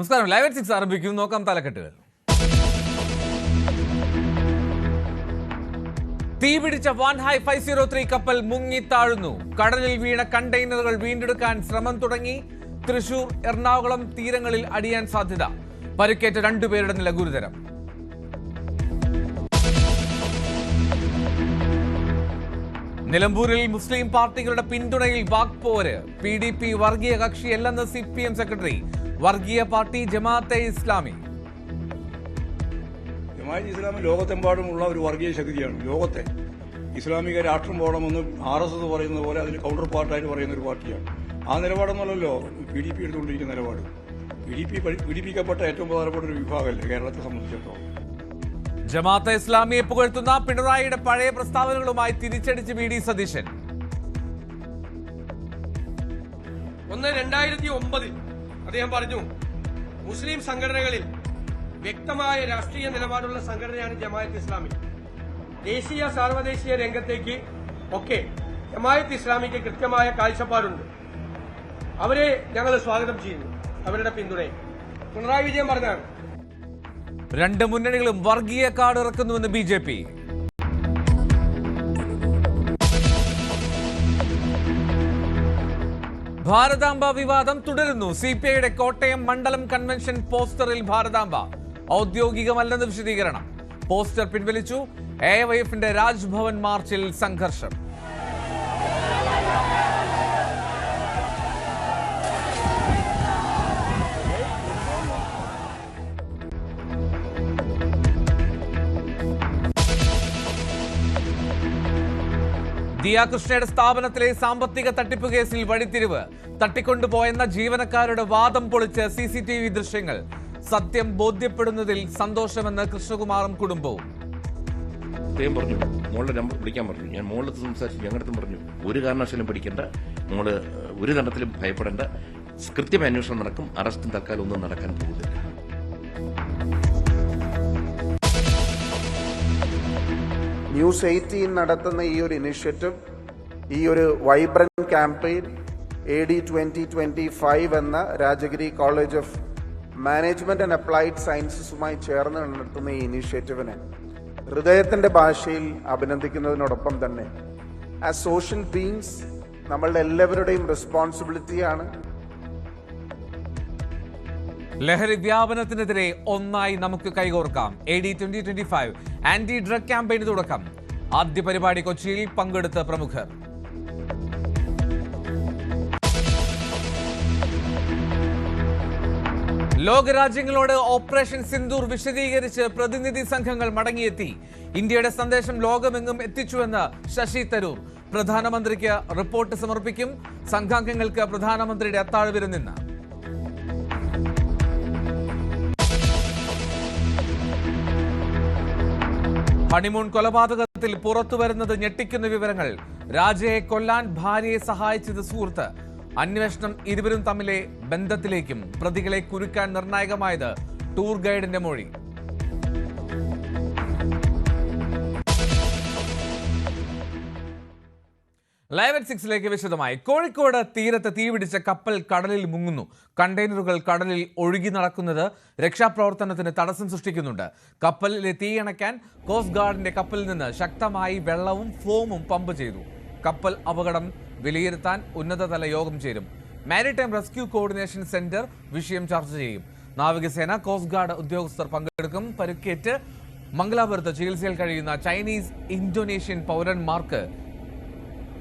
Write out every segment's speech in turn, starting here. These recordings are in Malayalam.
നമസ്കാരം. ലൈവ് അറ്റ് 6 ആരംഭിക്കും. നോക്കാം തലക്കെട്ടുകൾ. തീപിടിച്ച വാൻഹായ് 503 കപ്പൽ മുങ്ങിത്താഴുന്നു. കടലിൽ വീണ കണ്ടെയ്നറുകൾ വീണ്ടെടുക്കാൻ ശ്രമം തുടങ്ങി. തൃശൂർ, എറണാകുളം തീരങ്ങളിൽ അടിയാൻ സാധ്യത. പരിക്കേറ്റ 2 പേരുടെ നില ഗുരുതരം. നിലമ്പൂരിൽ മുസ്ലിം പാർട്ടികളുടെ പിന്തുണയിൽ വാക്പോര്. PDP വർഗീയ കക്ഷിയല്ലെന്ന് CPM സെക്രട്ടറി. വർഗീയ പാർട്ടി ജമാഅത്തെ ഇസ്ലാമി. ജമാഅത്തെ ഇസ്ലാമി ലോകത്തെമ്പാടുമുള്ള ഒരു വർഗീയ ശക്തിയാണ്. ലോകത്തെ ഇസ്ലാമിക രാഷ്ട്രം പോകണമെന്ന് RSS പറയുന്നത് പോലെ അതിന് കൗണ്ടർ പാർട്ടായിട്ട് പറയുന്ന ഒരു പാർട്ടിയാണ്. ആ നിലപാടെന്നുള്ളല്ലോ PDP എടുത്തുകൊണ്ടിരിക്കുന്ന നിലപാട്. പീഡിപ്പിക്കപ്പെട്ട ഏറ്റവും പ്രധാനപ്പെട്ട ഒരു വിഭാഗമല്ലേ കേരളത്തെ സംബന്ധിച്ചിടത്തോളം. ജമാഅത്തെ ഇസ്ലാമിയെ പുകഴ്ത്തുന്ന പിണറായിയുടെ പഴയ പ്രസ്താവനകളുമായി തിരിച്ചടിച്ച് VD സതീശൻ. 2009 അദ്ദേഹം പറഞ്ഞു, മുസ്ലിം സംഘടനകളിൽ വ്യക്തമായ രാഷ്ട്രീയ നിലപാടുള്ള സംഘടനയാണ് ജമാഅത്ത് ഇസ്ലാമി. ദേശീയ സാർവദേശീയ രംഗത്തേക്ക് ഒക്കെ ജമാഅത്ത് ഇസ്ലാമിക്ക് കൃത്യമായ കാഴ്ചപ്പാടുണ്ട്. അവരെ ഞങ്ങൾ സ്വാഗതം ചെയ്യുന്നു, അവരുടെ പിന്തുണയെ. പിണറായി വിജയൻ പറഞ്ഞാണ്. 2 മുന്നണികളും വർഗീയ കാർഡ് ഇറക്കുന്നുവെന്ന് BJP. ഭാരതാംബ വിവാദം തുടരുന്നു. CPIയുടെ കോട്ടയം മണ്ഡലം കൺവെൻഷൻ പോസ്റ്ററിൽ ഭാരതാംബ ഔദ്യോഗികമല്ലെന്ന് വിശദീകരണം. പോസ്റ്റർ പിൻവലിച്ചു. AYFന്റെ രാജ്ഭവൻ മാർച്ചിൽ സംഘർഷം. ദിയ കൃഷ്ണയുടെ സ്ഥാപനത്തിലെ സാമ്പത്തിക തട്ടിപ്പ് കേസിൽ വഴിത്തിരിവ്. തട്ടിക്കൊണ്ടുപോയെന്ന ജീവനക്കാരുടെ വാദം പൊളിച്ച് CCTV ദൃശ്യങ്ങൾ. സത്യം ബോധ്യപ്പെടുന്നതിൽ സന്തോഷമെന്ന് കൃഷ്ണകുമാറും കുടുംബവും. അദ്ദേഹം പറഞ്ഞു, മോളുടെ നമ്പർ വിളിക്കാൻ പറഞ്ഞു. ഞാൻ മോളത്ത് സംസാരിച്ചു. ഞങ്ങളുടെ പറഞ്ഞു, ഒരു കാരണവശാലും പഠിക്കേണ്ട, മോള് ഒരു തരത്തിലും ഭയപ്പെടേണ്ട, കൃത്യമായ അന്വേഷണം നടക്കും, അറസ്റ്റും തൽക്കാലം ഒന്നും നടക്കാൻ പോകുന്നില്ല. ന്യൂസ് 18 നടത്തുന്ന ഈ ഒരു ഇനിഷ്യേറ്റീവ്, ഈ ഒരു വൈബ്രന്റ് ക്യാമ്പയിൻ AD 2025 എന്ന Rajagiri college of management and applied സയൻസസുമായി ചേർന്ന് നടത്തുന്ന ഈ ഇനിഷ്യേറ്റീവിനെ ഹൃദയത്തിന്റെ ഭാഷയിൽ അഭിനന്ദിക്കുന്നതിനോടൊപ്പം തന്നെ ആസ് സോഷ്യൽ ബീയിങ്സ് നമ്മളുടെ എല്ലാവരുടെയും റെസ്പോൺസിബിലിറ്റിയാണ് ലഹരി വ്യാപനത്തിനെതിരെ ഒന്നായി നമുക്ക് കൈകോർക്കാം. AD 2025 ആന്റി ഡ്രഗ് ക്യാമ്പയിന് തുടക്കം. ആദ്യ പരിപാടി കൊച്ചിയിൽ. പങ്കെടുത്ത പ്രമുഖർ. ലോകരാജ്യങ്ങളോട് ഓപ്പറേഷൻ സിന്ദൂർ വിശദീകരിച്ച് പ്രതിനിധി സംഘങ്ങൾ മടങ്ങിയെത്തി. ഇന്ത്യയുടെ സന്ദേശം ലോകമെങ്ങും എത്തിച്ചുവെന്ന് ശശി തരൂർ. പ്രധാനമന്ത്രിക്ക് റിപ്പോർട്ട് സമർപ്പിക്കും. സംഘാംഗങ്ങൾക്ക് പ്രധാനമന്ത്രിയുടെ അത്താഴവിരുന്ന്. ഹണിമൂൺ കൊലപാതകത്തിൽ പുറത്തുവരുന്നത് ഞെട്ടിക്കുന്ന വിവരങ്ങൾ. രാജയെ കൊല്ലാൻ ഭാര്യയെ സഹായിച്ചത് സുഹൃത്ത്. അന്വേഷണം ഇരുവരും തമ്മിലെ ബന്ധത്തിലേക്കും. പ്രതികളെ കുരുക്കാൻ നിർണായകമായത് ടൂർ ഗൈഡിന്റെ മൊഴി. ലൈവ് അറ്റ് 6 വിശദമായി. കോഴിക്കോട് തീരത്ത് തീപിടിച്ച കപ്പൽ കടലിൽ മുങ്ങുന്നു. കണ്ടെയ്നറുകൾ കടലിൽ ഒഴുകി നടക്കുന്നത് രക്ഷാപ്രവർത്തനത്തിന് തടസ്സം സൃഷ്ടിക്കുന്നുണ്ട്. കപ്പലിലെ തീയണയ്ക്കാൻ കോസ്റ്റ് ഗാർഡിന്റെ കപ്പലിൽ നിന്ന് ശക്തമായി വെള്ളവും ഫോമും പമ്പ് ചെയ്തു. കപ്പൽ അപകടം വിലയിരുത്താൻ ഉന്നതതല യോഗം ചേരും. മാരിടൈം റെസ്ക്യൂ കോർഡിനേഷൻ സെന്റർ വിഷയം ചർച്ച ചെയ്യും. നാവികസേന, കോസ്റ്റ് ഗാർഡ് ഉദ്യോഗസ്ഥർ പങ്കെടുക്കും. പരിക്കേറ്റ് മംഗലാപുരത്ത് ചികിത്സയിൽ കഴിയുന്ന ചൈനീസ് ഇന്തോനേഷ്യൻ പൗരന്മാർക്ക്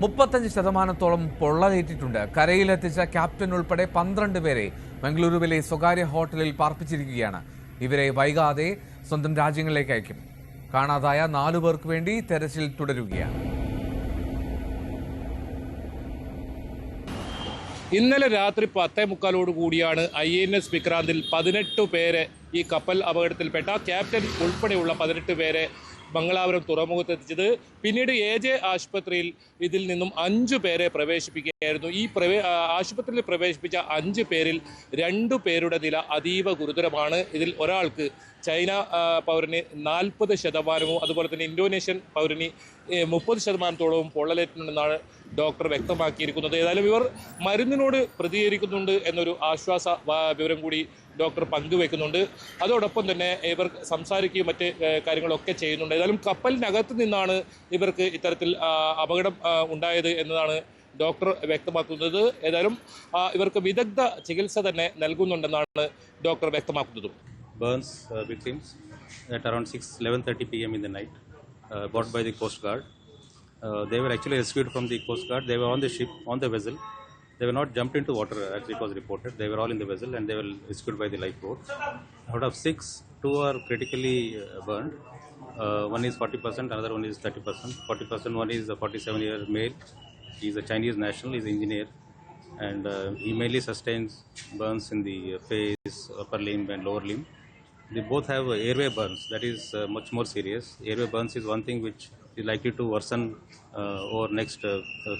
35% പൊള്ളലേറ്റിട്ടുണ്ട്. കരയിലെത്തിച്ച ക്യാപ്റ്റൻ ഉൾപ്പെടെ 12 പേരെ മംഗളൂരുവിലെ സ്വകാര്യ ഹോട്ടലിൽ പാർപ്പിച്ചിരിക്കുകയാണ്. ഇവരെ വൈകാതെ സ്വന്തം രാജ്യങ്ങളിലേക്ക് അയക്കും. കാണാതായ 4 പേർക്ക് വേണ്ടി തെരച്ചിൽ തുടരുകയാണ്. ഇന്നലെ രാത്രി 10:45 കൂടിയാണ് INS വിക്രാന്തിൽ 18 പേരെ, ഈ കപ്പൽ അപകടത്തിൽപ്പെട്ട ക്യാപ്റ്റൻ ഉൾപ്പെടെയുള്ള 18 പേരെ മംഗലാപുരം തുറമുഖത്തെത്തിച്ചത്. പിന്നീട് AJ ആശുപത്രിയിൽ ഇതിൽ നിന്നും 5 പേരെ പ്രവേശിപ്പിക്കുകയായിരുന്നു. ഈ ആശുപത്രിയിൽ പ്രവേശിപ്പിച്ച 5 പേരിൽ 2 പേരുടെ നില അതീവ ഗുരുതരമാണ്. ഇതിൽ ഒരാൾക്ക് ചൈന പൗരന് 40%, അതുപോലെ തന്നെ ഇന്തോനേഷ്യൻ പൗരന് 30%-ഓളവും പൊള്ളലേറ്റിട്ടുണ്ടെന്നാണ് ഡോക്ടർ വ്യക്തമാക്കിയിരിക്കുന്നത്. ഏതായാലും ഇവർ മരുന്നിനോട് പ്രതികരിക്കുന്നുണ്ട് എന്നൊരു ആശ്വാസ വിവരം കൂടി ഡോക്ടർ പങ്കുവെക്കുന്നുണ്ട്. അതോടൊപ്പം തന്നെ ഇവർ സംസാരിക്കുകയും മറ്റ് കാര്യങ്ങളൊക്കെ ചെയ്യുന്നുണ്ട്. ഏതായാലും കപ്പലിനകത്ത് നിന്നാണ് ഇവർക്ക് ഇത്തരത്തിൽ അപകടം ഉണ്ടായത് എന്നതാണ് ഡോക്ടർ വ്യക്തമാക്കുന്നത്. ഏതായാലും ഇവർക്ക് വിദഗ്ധ ചികിത്സ തന്നെ നൽകുന്നുണ്ടെന്നാണ് ഡോക്ടർ വ്യക്തമാക്കുന്നത്. Burns victims at around 11:30 p.m. in the night, brought by the Coast Guard. They were actually rescued from the Coast Guard. They were on the ship, on the vessel. They were not jumped into water as it was reported. They were all in the vessel and they were rescued by the lifeboat. Out of 6, 2 are critically burned. One is 40%, another one is 30%. 40%, one is a 47-year male. He is a Chinese national, he is an engineer. And he mainly sustains burns in the face, upper limb and lower limb. They both have airway burns. That is much more serious. Airway burns is one thing which is likely to worsen over next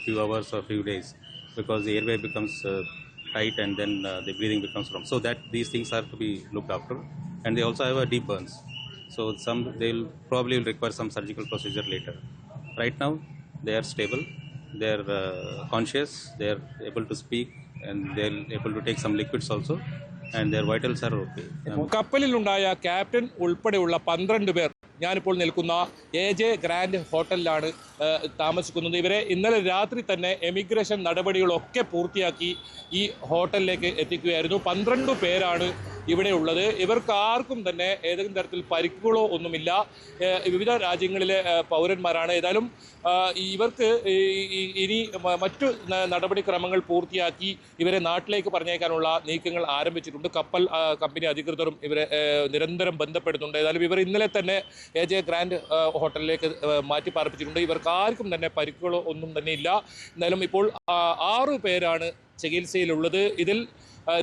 few hours or few days, because the airway becomes tight and then the breathing becomes wrong. So that these things are to be looked after. And they also have a deep burns. So they'll probably will require some surgical procedure later. Right now they are stable. They are conscious. They are able to speak and they are able to take some liquids also. And their vitals are okay. കപ്പലിലുണ്ടായ ക്യാപ്റ്റൻ ഉൾപ്പെടെയുള്ള 12 പേർ ഞാനിപ്പോൾ നിൽക്കുന്ന AJ ഗ്രാൻഡ് ഹോട്ടലിലാണ് താമസിക്കുന്നത്. ഇവരെ ഇന്നലെ രാത്രി തന്നെ എമിഗ്രേഷൻ നടപടികളൊക്കെ പൂർത്തിയാക്കി ഈ ഹോട്ടലിലേക്ക് എത്തിക്കുകയായിരുന്നു. 12 പേരാണ് ഇവിടെ ഉള്ളത്. ഇവർക്ക് ആർക്കും തന്നെ ഏതെങ്കിലും തരത്തിൽ പരിക്കുകളോ ഒന്നുമില്ല. വിവിധ രാജ്യങ്ങളിലെ പൗരന്മാരാണ്. ഏതായാലും ഇവർക്ക് ഇനി മറ്റു നടപടിക്രമങ്ങൾ പൂർത്തിയാക്കി ഇവരെ നാട്ടിലേക്ക് പറഞ്ഞേക്കാനുള്ള നീക്കങ്ങൾ ആരംഭിച്ചിട്ടുണ്ട്. കപ്പൽ കമ്പനി അധികൃതരും ഇവരെ നിരന്തരം ബന്ധപ്പെടുന്നുണ്ട്. ഏതായാലും ഇവർ ഇന്നലെ തന്നെ AJ ഗ്രാൻഡ് ഹോട്ടലിലേക്ക് മാറ്റി പാർപ്പിച്ചിട്ടുണ്ട്. ഇവർക്ക് ആർക്കും തന്നെ പരിക്കുകളോ ഒന്നും തന്നെ ഇല്ല. എന്തായാലും ഇപ്പോൾ 6 പേരാണ് ചികിത്സയിലുള്ളത്. ഇതിൽ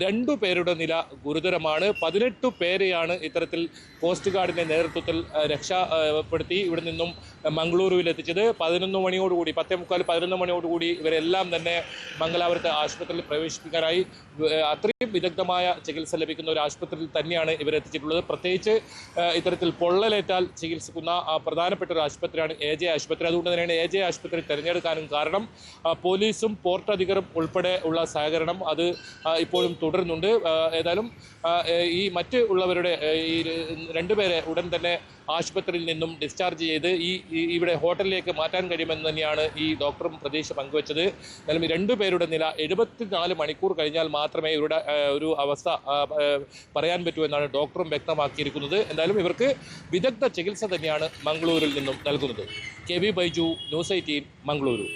2 പേരുടെ നില ഗുരുതരമാണ്. 18 പേരെയാണ് ഇത്തരത്തിൽ കോസ്റ്റ് ഗാർഡിൻ്റെ നേതൃത്വത്തിൽ രക്ഷപ്പെടുത്തി ഇവിടെ നിന്നും മംഗളൂരുവിൽ എത്തിച്ചത്. 11 മണിയോടുകൂടി 10:45-11 മണിയോടുകൂടി ഇവരെല്ലാം തന്നെ മംഗലാപുരത്തെ ആശുപത്രിയിൽ പ്രവേശിപ്പിക്കാനായി അത്രയും വിദഗ്ധമായ ചികിത്സ ലഭിക്കുന്ന ഒരു ആശുപത്രിയിൽ തന്നെയാണ് ഇവരെത്തിച്ചിട്ടുള്ളത്. പ്രത്യേകിച്ച് ഇത്തരത്തിൽ പൊള്ളലേറ്റാൽ ചികിത്സിക്കുന്ന പ്രധാനപ്പെട്ട ഒരു ആശുപത്രിയാണ് AJ ആശുപത്രി. അതുകൊണ്ട് തന്നെയാണ് AJ ആശുപത്രി തിരഞ്ഞെടുക്കാനും കാരണം. പോലീസും പോർട്ട് അധികൃതരും ഉൾപ്പെടെ ഉള്ള സഹകരണം അത് ഇപ്പോഴും തുടരുന്നുണ്ട്. ഏതായാലും ഈ മറ്റ് ഉള്ളവരുടെ ഈ 2 പേരെ ഉടൻ തന്നെ ആശുപത്രിയിൽ നിന്നും ഡിസ്ചാർജ് ചെയ്ത് ഇവിടെ ഹോട്ടലിലേക്ക് മാറ്റാൻ കഴിയുമെന്ന് തന്നെയാണ് ഈ ഡോക്ടറും പ്രതീക്ഷ പങ്കുവച്ചത്. എന്നാലും ഈ 2 പേരുടെ നില 74 മണിക്കൂർ കഴിഞ്ഞാൽ മാത്രമേ ഇവരുടെ ഒരു അവസ്ഥ പറയാൻ പറ്റൂ എന്നാണ് ഡോക്ടറും വ്യക്തമാക്കിയിരിക്കുന്നത്. എന്തായാലും ഇവർക്ക് വിദഗ്ധ ചികിത്സ തന്നെയാണ് മംഗളൂരിൽ നിന്നും നൽകുന്നത്. KB Baiju, news 18, Mangaluru.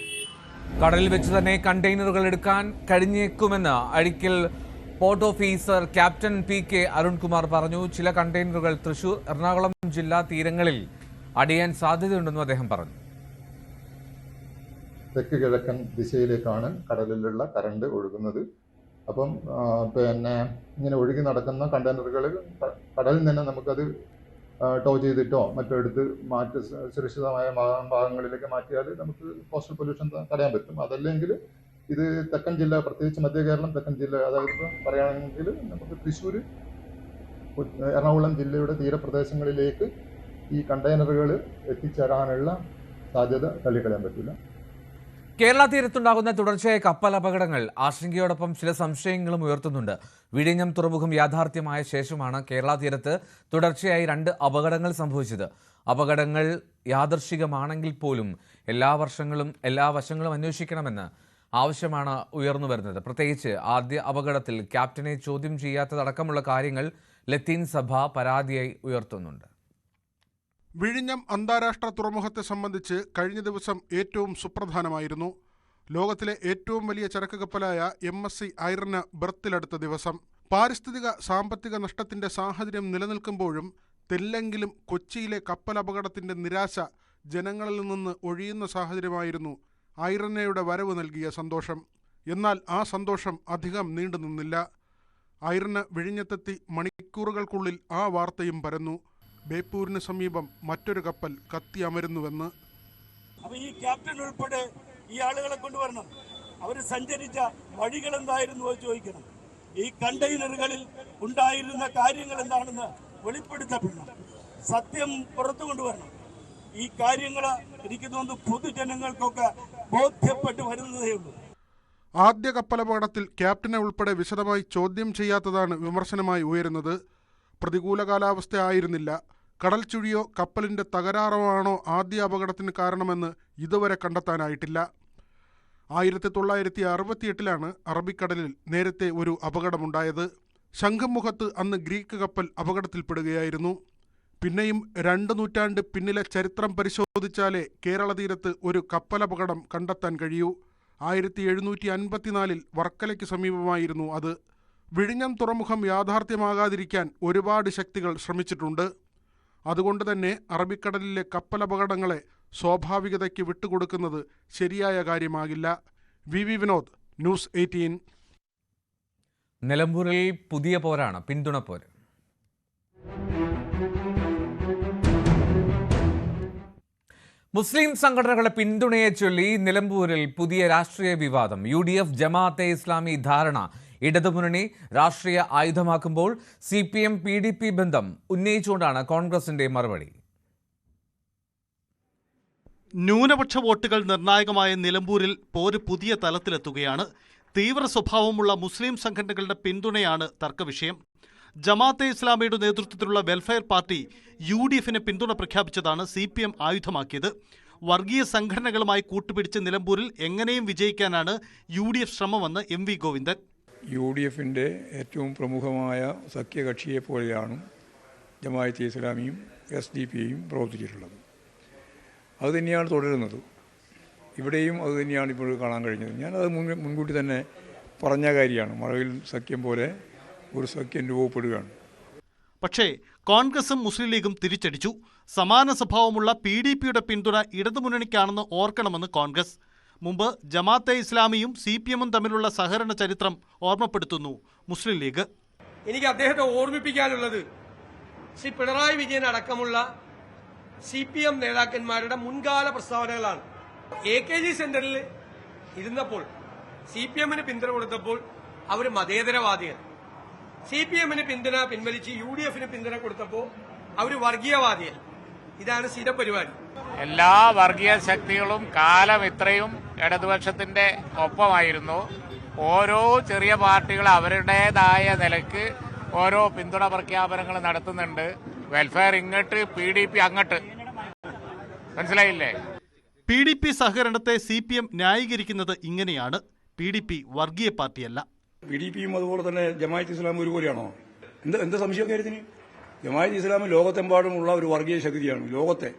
കടലിൽ വെച്ച് തന്നെ കണ്ടെയ്നറുകൾ എടുക്കാൻ കഴിഞ്ഞേക്കുമെന്ന് Azhikkal port officer captain PK Arunkumar പറഞ്ഞു. ചില കണ്ടെയ്നറുകൾ തൃശൂർ, എറണാകുളം ജില്ലാ തീരങ്ങളിൽ അടിയാൻ സാധ്യതയുണ്ടെന്നും അദ്ദേഹം പറഞ്ഞു. തെക്ക് കിഴക്കൻ ദിശയിലേക്കാണ് കടലിലുള്ള കറണ്ട് ഒഴുകുന്നത്. അപ്പം ഇങ്ങനെ ഒഴുകി നടക്കുന്ന കണ്ടെയ്നറുകൾ കടലിൽ തന്നെ നമുക്കത് ടോ ചെയ്തിട്ടോ മറ്റോ എടുത്ത് സുരക്ഷിതമായ ഭാഗങ്ങളിലേക്ക് മാറ്റിയാൽ നമുക്ക് കോസ്റ്റൽ പൊല്യൂഷൻ തടയാൻ പറ്റും. അതല്ലെങ്കിൽ ഇത് തെക്കൻ ജില്ല, പ്രത്യേകിച്ച് മധ്യ കേരളം തെക്കൻ ജില്ല, അതായത് ഇപ്പോൾ പറയുകയാണെങ്കിൽ നമുക്ക് തൃശ്ശൂർ, എറണാകുളം ജില്ലയുടെ തീരപ്രദേശങ്ങളിലേക്ക് ഈ കണ്ടെയ്നറുകൾ എത്തിച്ചേരാനുള്ള സാധ്യത തള്ളിക്കളയാൻ പറ്റില്ല. കേരള തീരത്തുണ്ടാകുന്ന തുടർച്ചയായ കപ്പൽ അപകടങ്ങൾ ആശങ്കയോടൊപ്പം ചില സംശയങ്ങളും ഉയർത്തുന്നുണ്ട്. വിഴിഞ്ഞം തുറമുഖം യാഥാർത്ഥ്യമായ ശേഷമാണ് കേരള തീരത്ത് തുടർച്ചയായി 2 അപകടങ്ങൾ സംഭവിച്ചത്. അപകടങ്ങൾ യാദർശികമാണെങ്കിൽ പോലും എല്ലാ വശങ്ങളും അന്വേഷിക്കണമെന്ന് ആവശ്യമാണ് ഉയർന്നു വരുന്നത്. പ്രത്യേകിച്ച് ആദ്യ അപകടത്തിൽ ക്യാപ്റ്റനെ ചോദ്യം ചെയ്യാത്തതടക്കമുള്ള കാര്യങ്ങൾ ലത്തീൻ സഭ പരാതിയായി ഉയർത്തുന്നുണ്ട്. വിഴിഞ്ഞം അന്താരാഷ്ട്ര തുറമുഖത്തെ സംബന്ധിച്ച് കഴിഞ്ഞ ദിവസം ഏറ്റവും സുപ്രധാനമായിരുന്നു. ലോകത്തിലെ ഏറ്റവും വലിയ ചരക്ക് കപ്പലായ MSC ഐറന് ബർത്തിലെടുത്ത ദിവസം. പാരിസ്ഥിതിക സാമ്പത്തിക നഷ്ടത്തിന്റെ സാഹചര്യം നിലനിൽക്കുമ്പോഴും തെല്ലെങ്കിലും കൊച്ചിയിലെ കപ്പൽ അപകടത്തിന്റെ നിരാശ ജനങ്ങളിൽ നിന്ന് ഒഴിയുന്ന സാഹചര്യമായിരുന്നു ഐറനയുടെ വരവ് നൽകിയ സന്തോഷം. എന്നാൽ ആ സന്തോഷം അധികം നീണ്ടുനിന്നില്ല. ഐറന് വിഴിഞ്ഞത്തെത്തി മണിക്കൂറുകൾക്കുള്ളിൽ ആ വാർത്തയും പരന്നു. ബേപ്പൂരിന് സമീപം മറ്റൊരു കപ്പൽ കത്തിയമരുന്നുവെന്ന്. അപ്പൊ ഈ ക്യാപ്റ്റൻ ഉൾപ്പെടെ ഈ ആളുകളെ കൊണ്ടുവരണം. അവർ സഞ്ചരിച്ച വഴികൾ എന്തായിരുന്നു എന്ന് ചോദിക്കണം. ഈ കണ്ടെയ്നറുകളിൽ ഉണ്ടായിരുന്ന കാര്യങ്ങൾ എന്താണെന്ന് വെളിപ്പെടുത്തപ്പെടണം. സത്യം പുറത്തു കൊണ്ടുവരണം. ഈ കാര്യങ്ങൾ എനിക്ക് തോന്നുന്നു പൊതുജനങ്ങൾക്കൊക്കെ ബോധ്യപ്പെട്ടു വരുന്നതേ ഉള്ളൂ. ആദ്യ കപ്പലപകടത്തിൽ ക്യാപ്റ്റനെ ഉൾപ്പെടെ വിശദമായി ചോദ്യം ചെയ്യാത്തതാണ് വിമർശനമായി ഉയരുന്നത്. പ്രതികൂല കാലാവസ്ഥ ആയിരുന്നില്ല, കടൽ ചുഴിയോ കപ്പലിന്റെ തകരാറോ ആണോ ആദ്യ അപകടത്തിന് കാരണമെന്ന് ഇതുവരെ കണ്ടെത്താനായിട്ടില്ല. 1968 അറബിക്കടലിൽ നേരത്തെ ഒരു അപകടമുണ്ടായത്. ശംഖുമുഖത്ത് അന്ന് ഗ്രീക്ക് കപ്പൽ അപകടത്തിൽപ്പെടുകയായിരുന്നു. പിന്നെയും 2 നൂറ്റാണ്ട് പിന്നിലെ ചരിത്രം പരിശോധിച്ചാലേ കേരള തീരത്ത് ഒരു കപ്പലപകടം കണ്ടെത്താൻ കഴിയൂ. 1754 വർക്കലയ്ക്ക് സമീപമായിരുന്നു അത്. വിഴിഞ്ഞം തുറമുഖം യാഥാർത്ഥ്യമാകാതിരിക്കാൻ ഒരുപാട് ശക്തികൾ ശ്രമിച്ചിട്ടുണ്ട്. അതുകൊണ്ട് തന്നെ അറബിക്കടലിലെ കപ്പലപകടങ്ങളെ സ്വാഭാവികതയ്ക്ക് വിട്ടുകൊടുക്കുന്നത് ശരിയായ കാര്യമാകില്ല. V Vinod, news 18. നിലമ്പൂരിൽ പുതിയ പോരാണ്, പിന്തുണ പോര്. മുസ്ലിം സംഘടനകളുടെ പിന്തുണയെ ചൊല്ലി നിലമ്പൂരിൽ പുതിയ രാഷ്ട്രീയ വിവാദം. UDF ജമാഅത്തെ ഇസ്ലാമി ധാരണ ഇടതുമുന്നണി രാഷ്ട്രീയ ആയുധമാക്കുമ്പോൾ CPM PDP ബന്ധം ഉന്നയിച്ചുകൊണ്ടാണ് കോൺഗ്രസിന്റെ മറുപടി. ന്യൂനപക്ഷ വോട്ടുകൾ നിർണായകമായ നിലമ്പൂരിൽ പോര് പുതിയ തലത്തിലെത്തുകയാണ്. തീവ്ര സ്വഭാവമുള്ള മുസ്ലിം സംഘടനകളുടെ പിന്തുണയാണ് തർക്കവിഷയം. ജമാഅത്തെ ഇസ്ലാമിയുടെ നേതൃത്വത്തിലുള്ള വെൽഫെയർ പാർട്ടി UDFന് പിന്തുണ പ്രഖ്യാപിച്ചതാണ് CPM ആയുധമാക്കിയത്. വർഗീയ സംഘടനകളുമായി കൂട്ടുപിടിച്ച് നിലമ്പൂരിൽ എങ്ങനെയും വിജയിക്കാനാണ് UDF ശ്രമമെന്ന് MV ഗോവിന്ദൻ. UDFിൻ്റെ ഏറ്റവും പ്രമുഖമായ സഖ്യകക്ഷിയെപ്പോലെയാണ് ജമാഅത്തെ ഇസ്ലാമിയും SDP-യും പ്രവർത്തിച്ചിട്ടുള്ളത്. അതുതന്നെയാണ് തുടരുന്നത്. ഇവിടെയും അതുതന്നെയാണ് ഇപ്പോൾ കാണാൻ കഴിഞ്ഞത്. ഞാനത് മുൻകൂട്ടി തന്നെ പറഞ്ഞ കാര്യമാണ്. മറവിൽ സഖ്യം പോലെ ഒരു സഖ്യം രൂപപ്പെടുകയാണ്. പക്ഷേ കോൺഗ്രസും മുസ്ലിം ലീഗും തിരിച്ചടിച്ചു. സമാന സ്വഭാവമുള്ള PDPയുടെ പിന്തുണ ഇടതുമുന്നണിക്കാണെന്ന് ഓർക്കണമെന്ന് കോൺഗ്രസ്. മുമ്പ് ജമാഅത്തെ ഇസ്ലാമിയും CPM-ഉം തമ്മിലുള്ള സഹകരണ ചരിത്രം ഓർമ്മപ്പെടുത്തുന്നു മുസ്ലിം ലീഗ്. എനിക്ക് അദ്ദേഹത്തെ ഓർമ്മിപ്പിക്കാനുള്ളത് ശ്രീ പിണറായി വിജയൻ അടക്കമുള്ള CPM നേതാക്കന്മാരുടെ മുൻകാല പ്രസ്താവനകളാണ്. AKG സെന്ററിൽ ഇരുന്നപ്പോൾ CPM-ന് പിന്തുണ കൊടുത്തപ്പോൾ അവർ മതേതരവാദികൾ, CPM-ന് പിന്തുണ പിൻവലിച്ച് UDF-ന് പിന്തുണ കൊടുത്തപ്പോൾ അവർ വർഗീയവാദികൾ. ഇതാണ് സ്ഥിര പരിപാടി. എല്ലാ വർഗീയ ശക്തികളും കാലം ഇത്രയും ഇടതുപക്ഷത്തിന്റെ ഒപ്പമായിരുന്നു. ഓരോ ചെറിയ പാർട്ടികൾ അവരുടേതായ നിലയ്ക്ക് ഓരോ പിന്തുണ പ്രഖ്യാപനങ്ങൾ നടത്തുന്നുണ്ട്. വെൽഫെയർ ഇങ്ങോട്ട്, PDP അങ്ങോട്ട്. മനസ്സിലായില്ലേ? PDP സഹകരണത്തെ CPM ന്യായീകരിക്കുന്നത് ഇങ്ങനെയാണ്. PDP വർഗീയ പാർട്ടിയല്ല. PDP-യും അതുപോലെ തന്നെ ജമാഅത്തെ ഇസ്ലാം ഒരുപോലെയാണോ? എന്ത് സംശയം കാര്യത്തിന്? ജമാഅത്തെ ഇസ്ലാം ലോകത്തെമ്പാടുമുള്ള ഒരു വർഗീയ ശക്തിയാണ്. ലോകത്തെ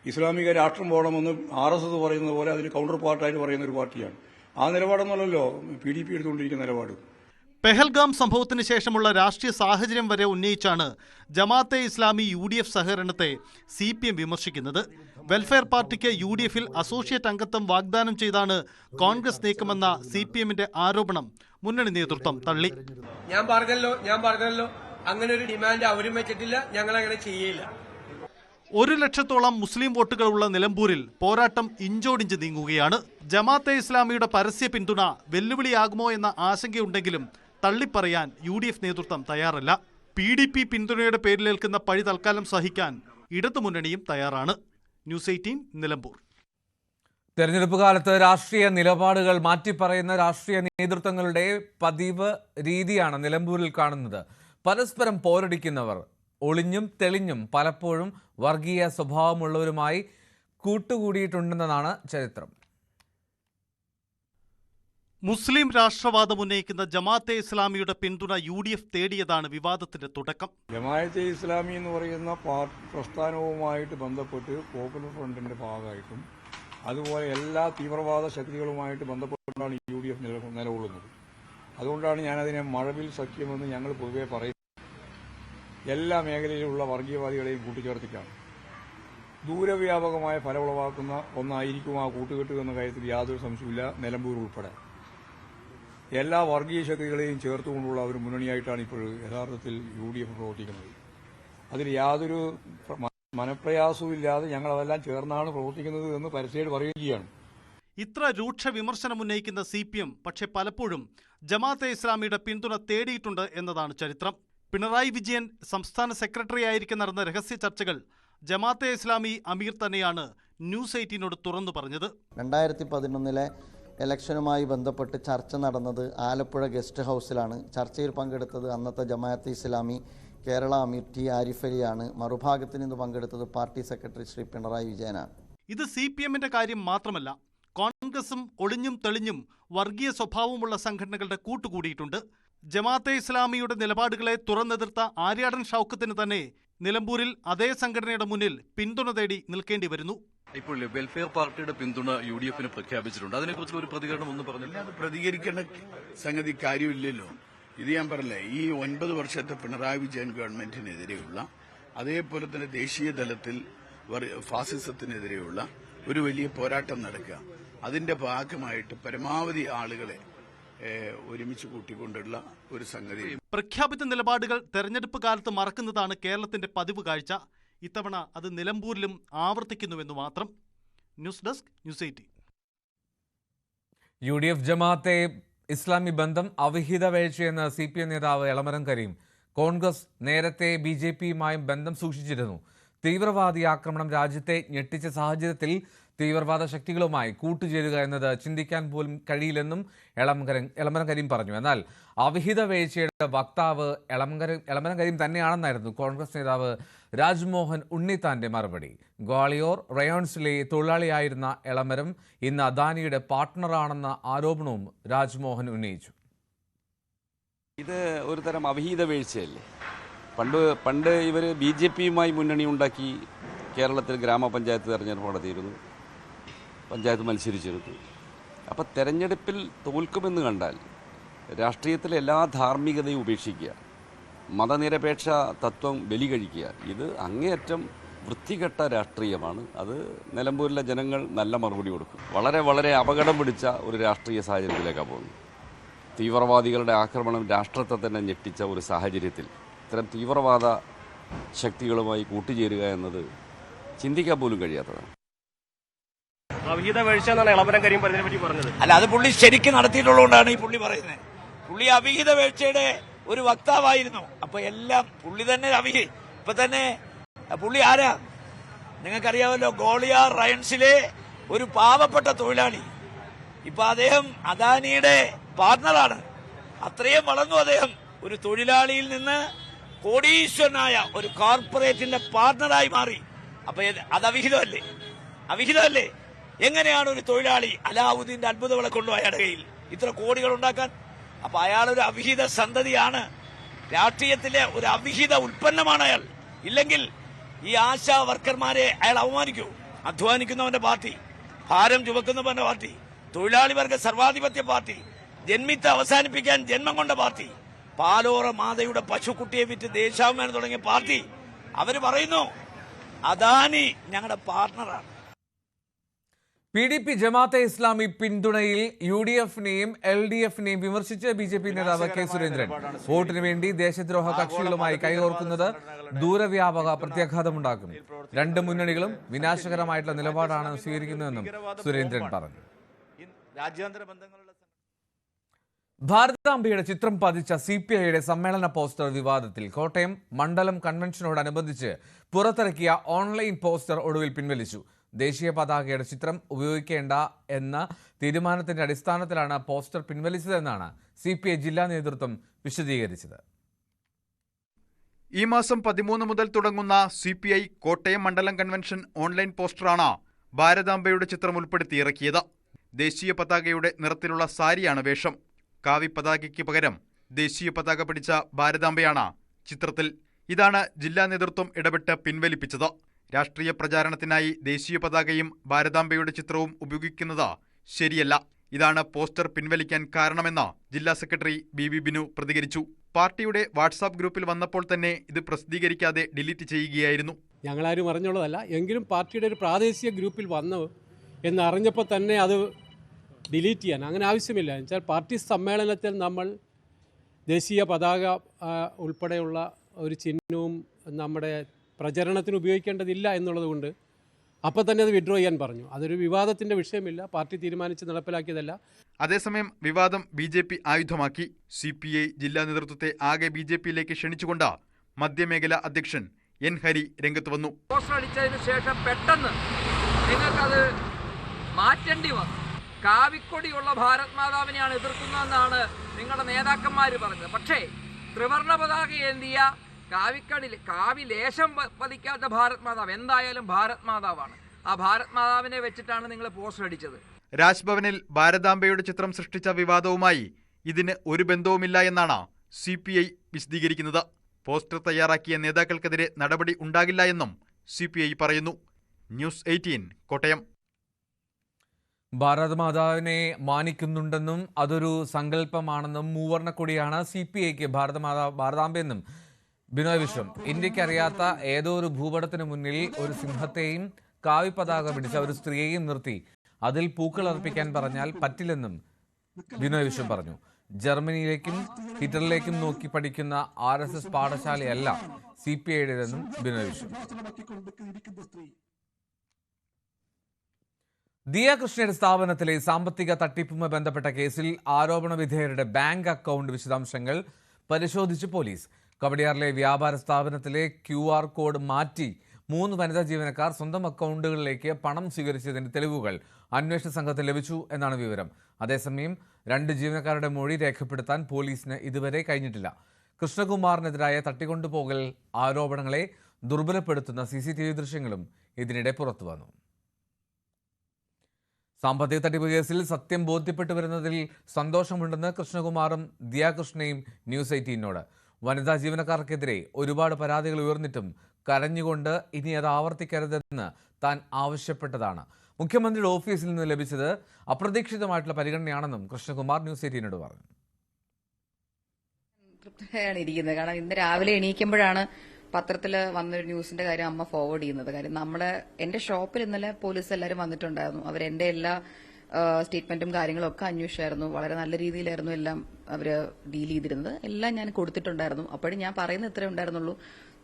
ഇസ്ലാമിക രാഷ്ട്രം പോകണമെന്ന് RSS പറയുന്നത് പോലെ അതിന് കൗണ്ടർ പാർട്ടായിട്ട് പറയുന്ന ഒരു പാർട്ടിയാണ്. ആ നിലപാടൊന്നുമല്ലോ PDP എടുത്തുകൊണ്ടിരിക്കുന്ന നിലപാട്. പെഹൽഗാം സംഭവത്തിന് ശേഷമുള്ള രാഷ്ട്രീയ സാഹചര്യം വരെ ഉന്നയിച്ചാണ് ജമാഅത്തെ ഇസ്ലാമി UDF സഹകരണത്തെ CPM വിമർശിക്കുന്നത്. വെൽഫെയർ പാർട്ടിക്ക് UDF-ൽ അസോസിയേറ്റ് അംഗത്വം വാഗ്ദാനം ചെയ്താണ് കോൺഗ്രസ് നീക്കമെന്ന CPM-ന്റെ ആരോപണം മുന്നണി നേതൃത്വം തള്ളി. ഞാൻ പറഞ്ഞല്ലോ അങ്ങനെ ഒരു ഡിമാൻഡ് അവരും വെച്ചിട്ടില്ല, ഞങ്ങൾ അങ്ങനെ ചെയ്യില്ല. 1 ലക്ഷത്തോളം മുസ്ലിം വോട്ടുകളുള്ള നിലമ്പൂരിൽ പോരാട്ടം ഇഞ്ചോടിഞ്ച് നീങ്ങുകയാണ്. ജമാഅത്തെ ഇസ്ലാമിയുടെ പരസ്യ പിന്തുണ വെല്ലുവിളിയാകുമോ എന്ന ആശങ്കയുണ്ടെങ്കിലും തള്ളിപ്പറയാൻ UDF നേതൃത്വം തയ്യാറല്ല. PDP പിന്തുണയുടെ പേരിലേൽക്കുന്ന പഴി തൽക്കാലം സഹിക്കാൻ ഇടതുമുന്നണിയും തയ്യാറാണ്. ന്യൂസ് 18 നിലമ്പൂർ. തെരഞ്ഞെടുപ്പ് കാലത്ത് രാഷ്ട്രീയ നിലപാടുകൾ മാറ്റിപ്പറയുന്ന രാഷ്ട്രീയ നേതൃത്വങ്ങളുടെ പതിവ് രീതിയാണ് നിലമ്പൂരിൽ കാണുന്നത്. പരസ്പരം പോരടിക്കുന്നവർ ഒളിഞ്ഞും തെളിഞ്ഞും പലപ്പോഴും വർഗീയ സ്വഭാവമുള്ളവരുമായി കൂട്ടുകൂടിയിട്ടുണ്ടെന്നതാണ് ചരിത്രം. മുസ്ലിം രാഷ്ട്രവാദം ഉന്നയിക്കുന്ന ജമാഅത്തെ ഇസ്ലാമിയുടെ പിന്തുണ UDF തേടിയതാണ് വിവാദത്തിന്റെ തുടക്കം. ജമാഅത്തെ ഇസ്ലാമി എന്ന് പറയുന്ന പ്രസ്ഥാനവുമായിട്ട് ബന്ധപ്പെട്ട് പോപ്പുലർ ഫ്രണ്ടിന്റെ ഭാഗമായിട്ടും അതുപോലെ എല്ലാ തീവ്രവാദ ശക്തികളുമായിട്ട് ബന്ധപ്പെട്ടാണ് UDF നിലകൊള്ളുന്നത്. അതുകൊണ്ടാണ് ഞാനതിനെ മഴവിൽ സഖ്യമെന്ന് ഞങ്ങൾ പൊതുവെ പറയുന്നത്. എല്ലാ മേഖലയിലുള്ള വർഗീയവാദികളെയും കൂട്ടിച്ചേർത്തിട്ടാണ്. ദൂരവ്യാപകമായ ഫലമുളവാക്കുന്ന ഒന്നായിരിക്കും ആ കൂട്ടുകെട്ട് എന്ന കാര്യത്തിൽ യാതൊരു സംശയമില്ല. നിലമ്പൂർ ഉൾപ്പെടെ എല്ലാ വർഗീയ ശക്തികളെയും ചേർത്തുകൊണ്ടുള്ള ഒരു മുന്നണിയായിട്ടാണ് ഇപ്പോൾ യഥാർത്ഥത്തിൽ UDF പ്രവർത്തിക്കുന്നത്. അതിൽ യാതൊരു മനപ്രയാസവും ഇല്ലാതെ ഞങ്ങളതെല്ലാം ചേർന്നാണ് പ്രവർത്തിക്കുന്നത് എന്ന് പരസ്യമായിട്ട് പറയുകയും ചെയ്യാണ്. ഇത്ര രൂക്ഷ വിമർശനം ഉന്നയിക്കുന്ന CPM പക്ഷേ പലപ്പോഴും ജമാഅത്തെ ഇസ്ലാമിയുടെ പിന്തുണ തേടിയിട്ടുണ്ട് എന്നതാണ് ചരിത്രം. പിണറായി വിജയൻ സംസ്ഥാന സെക്രട്ടറി ആയിരിക്കെ നടന്ന രഹസ്യ ചർച്ചകൾ ജമാഅത്തെ ഇസ്ലാമി അമീർ തന്നെയാണ് ന്യൂസ് 18നോട് തുറന്നു പറഞ്ഞത്. 2011 ഇലക്ഷനുമായി ബന്ധപ്പെട്ട് ചർച്ച നടന്നത് ആലപ്പുഴ ഗസ്റ്റ് ഹൗസിലാണ്. ചർച്ചയിൽ പങ്കെടുത്തത് അന്നത്തെ ജമാഅത്തെ ഇസ്ലാമി കേരള അമീർ T. ആരിഫ് അലിയാണ്. മറുഭാഗത്ത് നിന്ന് പങ്കെടുത്തത് പാർട്ടി സെക്രട്ടറി ശ്രീ പിണറായി വിജയനാണ്. ഇത് CPMന്റെ കാര്യം മാത്രമല്ല, കോൺഗ്രസും ഒളിഞ്ഞും തെളിഞ്ഞും വർഗീയ സ്വഭാവമുള്ള സംഘടനകളുടെ കൂട്ടുകൂടിയിട്ടുണ്ട്. ജമാഅത്തെ ഇസ്ലാമിയുടെ നിലപാടുകളെ തുറന്നെതിർത്ത ആര്യാടൻ ഷൗക്കത്തിന് തന്നെ നിലമ്പൂരിൽ അതേ സംഘടനയുടെ മുന്നിൽ പിന്തുണ തേടി നിൽക്കേണ്ടി വരുന്നു. ഇപ്പോൾ വെൽഫെയർ പാർട്ടിയുടെ പിന്തുണ UDFന് പ്രഖ്യാപിച്ചിട്ടുണ്ട്. അതിനെക്കുറിച്ച് ഒരു പ്രതികരണം ഒന്നും പറഞ്ഞില്ല. അത് പ്രതികരിക്കേണ്ട സംഗതി കാര്യമില്ലല്ലോ. ഇത് ഞാൻ പറഞ്ഞില്ലേ, ഈ 9 വർഷത്തെ പിണറായി വിജയൻ ഗവൺമെന്റിനെതിരെയുള്ള, അതേപോലെ തന്നെ ദേശീയ തലത്തിൽ ഫാസിസത്തിനെതിരെയുള്ള ഒരു വലിയ പോരാട്ടം നടക്കുക. അതിന്റെ ഭാഗമായിട്ട് പരമാവധി ആളുകളെ ഒരുമിച്ച് കൂട്ടിക്കൊണ്ടുള്ള ഒരു സംഗതി. പ്രഖ്യാപിത നിലപാടുകൾ തെരഞ്ഞെടുപ്പ് കാലത്ത് മറക്കുന്നതാണ് കേരളത്തിന്റെ പതിവ് കാഴ്ച. ഇത്തവണ അത് നിലമ്പൂരിലും ആവർത്തിക്കുന്നുവെന്ന് മാത്രം. News desk, news 18. UDF Jamaat-e Islami ബന്ധം അവിഹിത വീഴ്ചയെന്ന് CPM നേതാവ് എളമരം കരീം. കോൺഗ്രസ് നേരത്തെ BJPയുമായും ബന്ധം സൂക്ഷിച്ചിരുന്നു. തീവ്രവാദി ആക്രമണം രാജ്യത്തെ ഞെട്ടിച്ച സാഹചര്യത്തിൽ തീവ്രവാദ ശക്തികളുമായി കൂട്ടുചേരുക എന്നത് ചിന്തിക്കാൻ പോലും കഴിയില്ലെന്നും എളമരം കരീം പറഞ്ഞു. എന്നാൽ അവിഹിത വീഴ്ചയുടെ വക്താവ് എളമരം കരീം തന്നെയാണെന്നായിരുന്നു കോൺഗ്രസ് നേതാവ് രാജ്മോഹൻ ഉണ്ണിത്താന്റെ മറുപടി. ഗ്വാളിയോർ റയോൺസിലെ തൊഴിലാളിയായിരുന്ന എളമരം ഇന്ന് അദാനിയുടെ പാർട്ട്ണറാണെന്ന ആരോപണവും രാജ്മോഹൻ ഉന്നയിച്ചു. ഇത് ഒരു തരം അവിഹിത വീഴ്ചയല്ലേ? പണ്ട് ഇവർ BJPയുമായി മുന്നണി ഉണ്ടാക്കി കേരളത്തിൽ ഗ്രാമപഞ്ചായത്ത് തെരഞ്ഞെടുപ്പ് നടത്തിയിരുന്നു, പഞ്ചായത്ത് മത്സരിച്ചിരുന്നു. അപ്പോൾ തെരഞ്ഞെടുപ്പിൽ തോൽക്കുമെന്ന് കണ്ടാൽ രാഷ്ട്രീയത്തിലെ എല്ലാ ധാർമ്മികതയും ഉപേക്ഷിക്കുക, മതനിരപേക്ഷ തത്വം ബലി കഴിക്കുക, ഇത് അങ്ങേയറ്റം വൃത്തികെട്ട രാഷ്ട്രീയമാണ്. അത് നിലമ്പൂരിലെ ജനങ്ങൾ നല്ല മറുപടി കൊടുക്കും. വളരെ വളരെ അപകടം പിടിച്ച ഒരു രാഷ്ട്രീയ സാഹചര്യത്തിലേക്കാണ് പോകുന്നത്. തീവ്രവാദികളുടെ ആക്രമണം രാഷ്ട്രത്തെ തന്നെ ഞെട്ടിച്ച ഒരു സാഹചര്യത്തിൽ ഇത്തരം തീവ്രവാദ ശക്തികളുമായി കൂട്ടുചേരുക എന്നത് ചിന്തിക്കാൻ പോലും കഴിയാത്തതാണ്. അവിഹിത വീഴ്ച എന്നാണ് എളമരം കരീം പറഞ്ഞതിനെ പറഞ്ഞത്. അല്ല, അത് പുള്ളി ശരിക്കും നടത്തിയിട്ടുള്ളതുകൊണ്ടാണ് ഈ പുള്ളി പറയുന്നത്. പുള്ളി അവിഹിത വീഴ്ചയുടെ ഒരു വക്താവായിരുന്നു. അപ്പൊ എല്ലാം പുള്ളി തന്നെ ഇപ്പൊ തന്നെ പുള്ളി ആരാ നിങ്ങൾക്കറിയാമല്ലോ. ഗോളിയാർ റയൺസിലെ ഒരു പാവപ്പെട്ട തൊഴിലാളി. ഇപ്പൊ അദ്ദേഹം അദാനിയുടെ പാർട്ണറാണ്. അത്രയും വളർന്നു അദ്ദേഹം. ഒരു തൊഴിലാളിയിൽ നിന്ന് കോടീശ്വരനായ ഒരു കോർപ്പറേറ്റിന്റെ പാർട്ണറായി മാറി. അപ്പൊ അത് അവിഹിതമല്ലേ? അവിഹിതമല്ലേ? എങ്ങനെയാണ് ഒരു തൊഴിലാളി അലാവുദ്ദീന്റെ അത്ഭുത വിളക്കൊണ്ടു അയാളുടെ കയ്യിൽ ഇത്ര കോടികൾ ഉണ്ടാക്കാൻ? അപ്പൊ അയാളൊരു അവിഹിത സന്തതിയാണ്. രാഷ്ട്രീയത്തിലെ ഒരു അവിഹിത ഉൽപ്പന്നമാണ് അയാൾ. ഇല്ലെങ്കിൽ ഈ ആശാ വർക്കർമാരെ അയാൾ അവമാനിക്കൂ? അധ്വാനിക്കുന്നവന്റെ പാർട്ടി, ഭാരം ചുമക്കുന്നവന്റെ പാർട്ടി, തൊഴിലാളി വർഗ സർവാധിപത്യ പാർട്ടി, ജന്മിത്തെ അവസാനിപ്പിക്കാൻ ജന്മം കൊണ്ട പാർട്ടി, പാലോറ മാതയുടെ പശുക്കുട്ടിയെ വിറ്റ് ദേശാഭിമാനം തുടങ്ങിയ പാർട്ടി, അവര് പറയുന്നു അദാനി ഞങ്ങളുടെ പാർട്ണറാണ്. PDP ജമാഅത്തെ ഇസ്ലാമി പിന്തുണയിൽ UDFനെയും LDFനെയും വിമർശിച്ച് BJP നേതാവ് K. സുരേന്ദ്രൻ. വോട്ടിന് വേണ്ടി ദേശദ്രോഹ കക്ഷികളുമായി കൈകോർക്കുന്നത് ദൂരവ്യാപക പ്രത്യാഘാതമുണ്ടാക്കും. രണ്ട് മുന്നണികളും വിനാശകരമായിട്ടുള്ള നിലപാടാണ് സ്വീകരിക്കുന്നതെന്നും സുരേന്ദ്രൻ പറഞ്ഞു. ഭാരതാംബയുടെ ചിത്രം പതിച്ച CPIയുടെ സമ്മേളന പോസ്റ്റർ വിവാദത്തിൽ. കോട്ടയം മണ്ഡലം കൺവെൻഷനോടനുബന്ധിച്ച് പുറത്തിറക്കിയ ഓൺലൈൻ പോസ്റ്റർ ഒടുവിൽ പിൻവലിച്ചു. ദേശീയ പതാകയുടെ ചിത്രം ഉപയോഗിക്കേണ്ട എന്ന തീരുമാനത്തിന്റെ അടിസ്ഥാനത്തിലാണ് പോസ്റ്റർ പിൻവലിച്ചതെന്നാണ് CPI ജില്ലാ നേതൃത്വം വിശദീകരിച്ചത്. ഈ മാസം 13 മുതൽ തുടങ്ങുന്ന CPI കോട്ടയം മണ്ഡലം കൺവെൻഷൻ ഓൺലൈൻ പോസ്റ്ററാണ് ഭാരതാംബയുടെ ചിത്രം ഉൾപ്പെടുത്തി ഇറക്കിയത്. ദേശീയ പതാകയുടെ നിറത്തിലുള്ള സാരിയാണ് വേഷം. കാവി പതാകയ്ക്ക് പകരം ദേശീയ പതാക പിടിച്ച ഭാരതാംബയാണ് ചിത്രത്തിൽ. ഇതാണ് ജില്ലാ നേതൃത്വം ഇടപെട്ട് പിൻവലിപ്പിച്ചത്. രാഷ്ട്രീയ പ്രചാരണത്തിനായി ദേശീയ പതാകയും ഭാരതാംബയുടെ ചിത്രവും ഉപയോഗിക്കുന്നത് ശരിയല്ല. ഇതാണ് പോസ്റ്റർ പിൻവലിക്കാൻ കാരണമെന്ന് ജില്ലാ സെക്രട്ടറി BB ബിനു പ്രതികരിച്ചു. പാർട്ടിയുടെ വാട്സാപ്പ് ഗ്രൂപ്പിൽ വന്നപ്പോൾ തന്നെ ഇത് പ്രസിദ്ധീകരിക്കാതെ ഡിലീറ്റ് ചെയ്യുകയായിരുന്നു. ഞങ്ങളാരും അറിഞ്ഞുള്ളതല്ല, എങ്കിലും പാർട്ടിയുടെ ഒരു പ്രാദേശിക ഗ്രൂപ്പിൽ വന്നു എന്നറിഞ്ഞപ്പോൾ തന്നെ അത് ഡിലീറ്റ് ചെയ്യാൻ അങ്ങനെ ആവശ്യമില്ല. എന്നുവെച്ചാൽ പാർട്ടി സമ്മേളനത്തിൽ നമ്മൾ ദേശീയ പതാക ഉൾപ്പെടെയുള്ള ഒരു ചിഹ്നവും നമ്മുടെ പ്രചരണത്തിന് ഉപയോഗിക്കേണ്ടതില്ല എന്നുള്ളതുകൊണ്ട് അപ്പോൾ തന്നെ അത് വിഡ്രോ ചെയ്യാൻ പറഞ്ഞു. അതൊരു വിവാദത്തിൻ്റെ വിഷയമില്ല, പാർട്ടി തീരുമാനിച്ച് നടപ്പിലാക്കിയതല്ല. അതേസമയം വിവാദം BJP ആയുധമാക്കി. CPI ജില്ലാ നേതൃത്വത്തെ ആകെ BJPയിലേക്ക് ക്ഷണിച്ചുകൊണ്ട് മധ്യമേഖല അധ്യക്ഷൻ N. ഹരി രംഗത്ത് വന്നു. പോസ്റ്റർ അടിച്ചതിന് ശേഷം പെട്ടെന്ന് നിങ്ങൾക്കത് മാറ്റേണ്ടി വന്നു. കാവിക്കൊടിയുള്ള ഭാരത് മാതാവിനെയാണ് എതിർക്കുന്നതെന്നാണ് നിങ്ങളുടെ നേതാക്കന്മാർ പറഞ്ഞത്. പക്ഷേ ത്രിവർണ്ണ പതാക ഏന്തിയ കാവി ലേശം പതിക്കാത്ത ഭാരത് മാതാവ് എന്തായാലും ഭാരത് മാതാവാണ്. ആ ഭാരത് മാതാവിനെ വെച്ചിട്ടാണ് നിങ്ങൾ പോസ്റ്റർ അടിച്ചത്. രാജ്ഭവനിൽ ഭാരതാംബയുടെ ചിത്രം സൃഷ്ടിച്ച വിവാദവുമായി ഇതിന് ഒരു ബന്ധവുമില്ല എന്നാണ് CPI വിശദീകരിക്കുന്നത്. പോസ്റ്റർ തയ്യാറാക്കിയ നേതാക്കൾക്കെതിരെ നടപടി ഉണ്ടാകില്ല എന്നും CPI പറയുന്നു. ന്യൂസ് 18 കോട്ടയം. ഭാരത് മാതാവിനെ മാനിക്കുന്നുണ്ടെന്നും അതൊരു സങ്കല്പമാണെന്നും മൂവർണ്ണക്കൊടിയാണ് CPIക്ക് ഭാരതാംബയെന്നും ബിനോയ് വിശ്വം. ഇന്ത്യക്ക് അറിയാത്ത ഏതോ ഒരു ഭൂപടത്തിന് മുന്നിൽ ഒരു സിംഹത്തെയും കാവി പതാക പിടിച്ച ഒരു സ്ത്രീയെയും നിർത്തി അതിൽ പൂക്കൾ അർപ്പിക്കാൻ പറഞ്ഞാൽ പറ്റില്ലെന്നും ബിനോയ് വിശ്വം പറഞ്ഞു. ജർമ്മനിയിലേക്കും ഹിറ്ററിലേക്കും നോക്കി പഠിക്കുന്ന RSS പാഠശാലയല്ല CPIയുടേതെന്നും ബിനോയ് വിശ്വം. ദിയ കൃഷ്ണയുടെ സ്ഥാപനത്തിലെ സാമ്പത്തിക തട്ടിപ്പുമായി ബന്ധപ്പെട്ട കേസിൽ ആരോപണ വിധേയരുടെ ബാങ്ക് അക്കൗണ്ട് വിശദാംശങ്ങൾ പരിശോധിച്ച് പോലീസ്. കവടിയാറിലെ വ്യാപാര സ്ഥാപനത്തിലെ QR കോഡ് മാറ്റി 3 വനിതാ ജീവനക്കാർ സ്വന്തം അക്കൗണ്ടുകളിലേക്ക് പണം സ്വീകരിച്ചതിന്റെ തെളിവുകൾ അന്വേഷണ സംഘത്തിന് ലഭിച്ചു എന്നാണ് വിവരം. അതേസമയം 2 ജീവനക്കാരുടെ മൊഴി രേഖപ്പെടുത്താൻ പോലീസിന് ഇതുവരെ കഴിഞ്ഞിട്ടില്ല. കൃഷ്ണകുമാറിനെതിരായ തട്ടിക്കൊണ്ടുപോകൽ ആരോപണങ്ങളെ ദുർബലപ്പെടുത്തുന്ന CCTV ദൃശ്യങ്ങളും ഇതിനിടെ പുറത്തുവന്നു. സാമ്പത്തിക തട്ടിപ്പ് കേസിൽ സത്യം ബോധ്യപ്പെട്ടു വരുന്നതിൽ സന്തോഷമുണ്ടെന്ന് കൃഷ്ണകുമാറും ദിയാകൃഷ്ണയും ന്യൂസ് 18നോട്. വനിതാ ജീവനക്കാർക്കെതിരെ ഒരുപാട് പരാതികൾ ഉയർന്നിട്ടും കരഞ്ഞുകൊണ്ട് ഇനി അത് ആവർത്തിക്കരുതെന്ന് താൻ ആവശ്യപ്പെട്ടതാണ്. മുഖ്യമന്ത്രിയുടെ ഓഫീസിൽ നിന്ന് ലഭിച്ചത് അപ്രതീക്ഷിതമായിട്ടുള്ള പരിഗണനയാണെന്നും കൃഷ്ണകുമാർ ന്യൂസ് 18നോട് പറഞ്ഞു. തൃപ്തിയാണ് ഇരിക്കുന്നത്. കാരണം ഇന്ന് രാവിലെ എണീക്കുമ്പോഴാണ് പത്രത്തിൽ വന്നൊരു ന്യൂസിന്റെ കാര്യം അമ്മ ഫോർവേഡ് ചെയ്യുന്നത്. കാര്യം എന്റെ ഷോപ്പിൽ ഇന്നലെ പോലീസ് എല്ലാവരും വന്നിട്ടുണ്ടായിരുന്നു. അവരെന്റെ എല്ലാ സ്റ്റേറ്റ്മെന്റും കാര്യങ്ങളും ഒക്കെ അന്വേഷിച്ചായിരുന്നു. വളരെ നല്ല രീതിയിലായിരുന്നു എല്ലാം അവർ ഡീൽ ചെയ്തിരുന്നത്. എല്ലാം ഞാൻ കൊടുത്തിട്ടുണ്ടായിരുന്നു. അപ്പോഴും ഞാൻ പറയുന്നത് ഇത്രേ ഉണ്ടായിരുന്നുള്ളൂ,